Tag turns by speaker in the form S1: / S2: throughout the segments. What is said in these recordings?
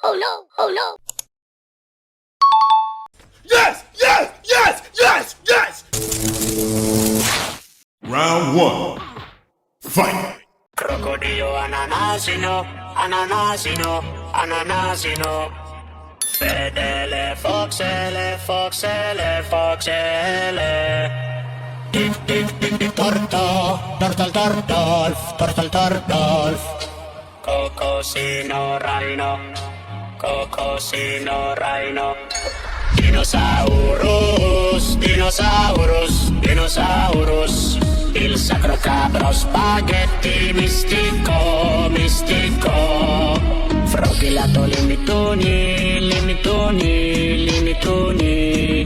S1: Oh no! Oh no!
S2: Yes! Yes! Yes! Yes! Yes! Round 1. Fight!
S3: Crocodilo ananasino, ananasino, ananasino. Fedele, foxele, foxele, foxele. Torto, tortol, tortolf, tortol, tortolf. Cocosino, rhino, cocosino, rhino. Dinosaurus, dinosaurus, dinosaurus. Il sacro capro spaghetti mistico, mistico. Frogilato limitoni, limitoni, limitoni.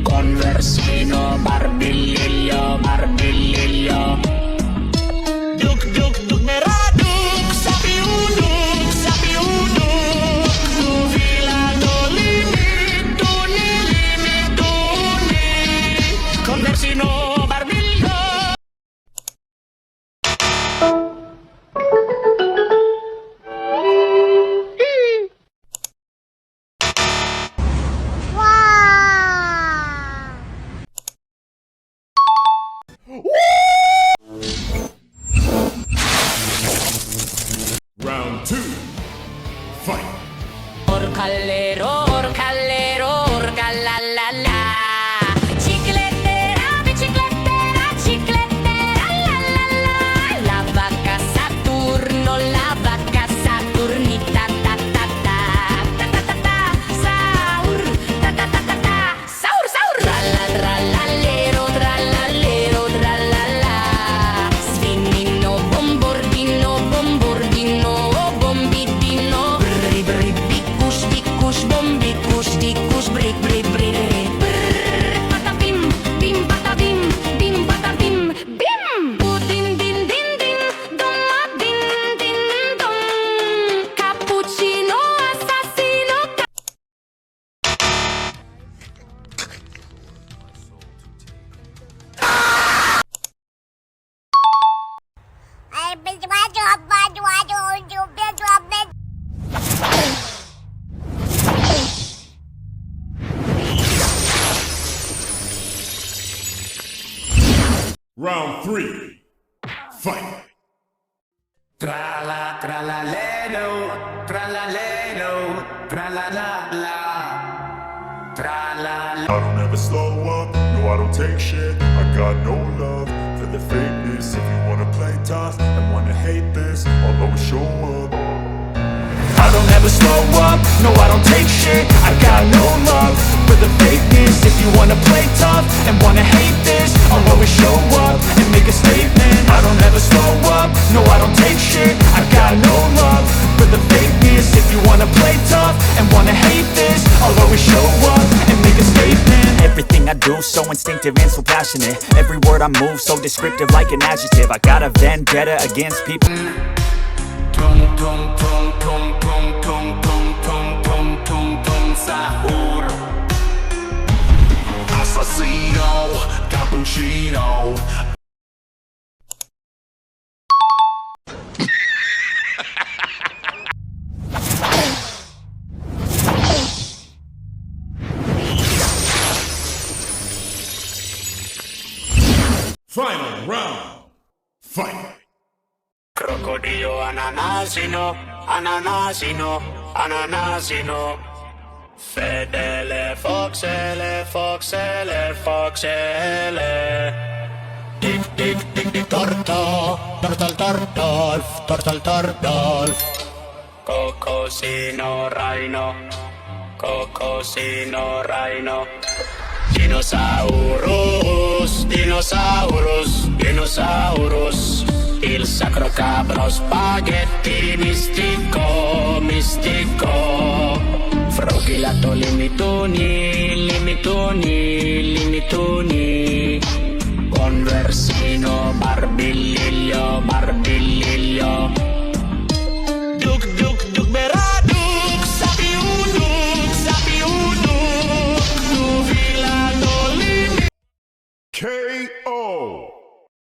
S3: Conversino barbigliglio, barbigliglio. Duk, duk, duk, meraduk, sapiuduk, sapiuduk. Nuvilano limitoni, limitoni. Conversino barbiglio.
S2: Round 2. Fight!
S1: Orcallero, orcallero, orca la la la. Ciclettera, biciclettera, ciclettera la la la. La vacca Saturno, la vacca Saturnita ta ta ta. Ta ta ta ta, saur, ta ta ta ta ta. Saur, saur. Trallallero, trallallero, trallalla. Svinnino, bombordino, bombordino, bombidino. Bri, bri, bicus, bicus, bombicus, ticus, bri, bri, bri. Brr, patabim, bim, patabim, bim, patabim, bim. Din, din, din, din, dom, din, din, dom. Cappuccino, assassino,
S2: Round 3. Fight!
S3: Trala, tralalero, tralalero, tralalala. Tralala.
S2: I don't ever slow up, no I don't take shit. I got no love for the fakeness. If you wanna play tough and wanna hate this, I'll always show up.
S3: I don't ever slow up, no I don't take shit. I got no love for the fakeness. If you wanna play tough and wanna hate this, I'll always show up and make a statement. I don't ever slow up, no I don't take shit. I got no love for the fakeness. If you wanna play tough and wanna hate this, I'll always show up and make a statement.
S4: Everything I do so instinctive and so passionate. Every word I move so descriptive like an adjective. I got a vendetta against people.
S3: Tung tung tung tung tung tung tung tung tung tung tung sahur. Assassino, cappuccino.
S2: Final round. Fight!
S3: Crocodilo ananasino, ananasino, ananasino. Fedele, foxele, foxele, foxele. Dic, dic, dic, dic, torto, tortol, tortolf, tortol, tortolf. Cocosino, rhino, cocosino, rhino. Dinosaurus, dinosaurus, dinosaurus. Il sacro cabro spaghetti mistico, mistico. Frugilato limitoni, limitoni, limitoni. Conversino barbiliglio, barbiliglio. Duk duk duk beraduk, sapi uduk, nufilato limit.
S2: KO.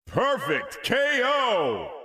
S2: Perfect KO.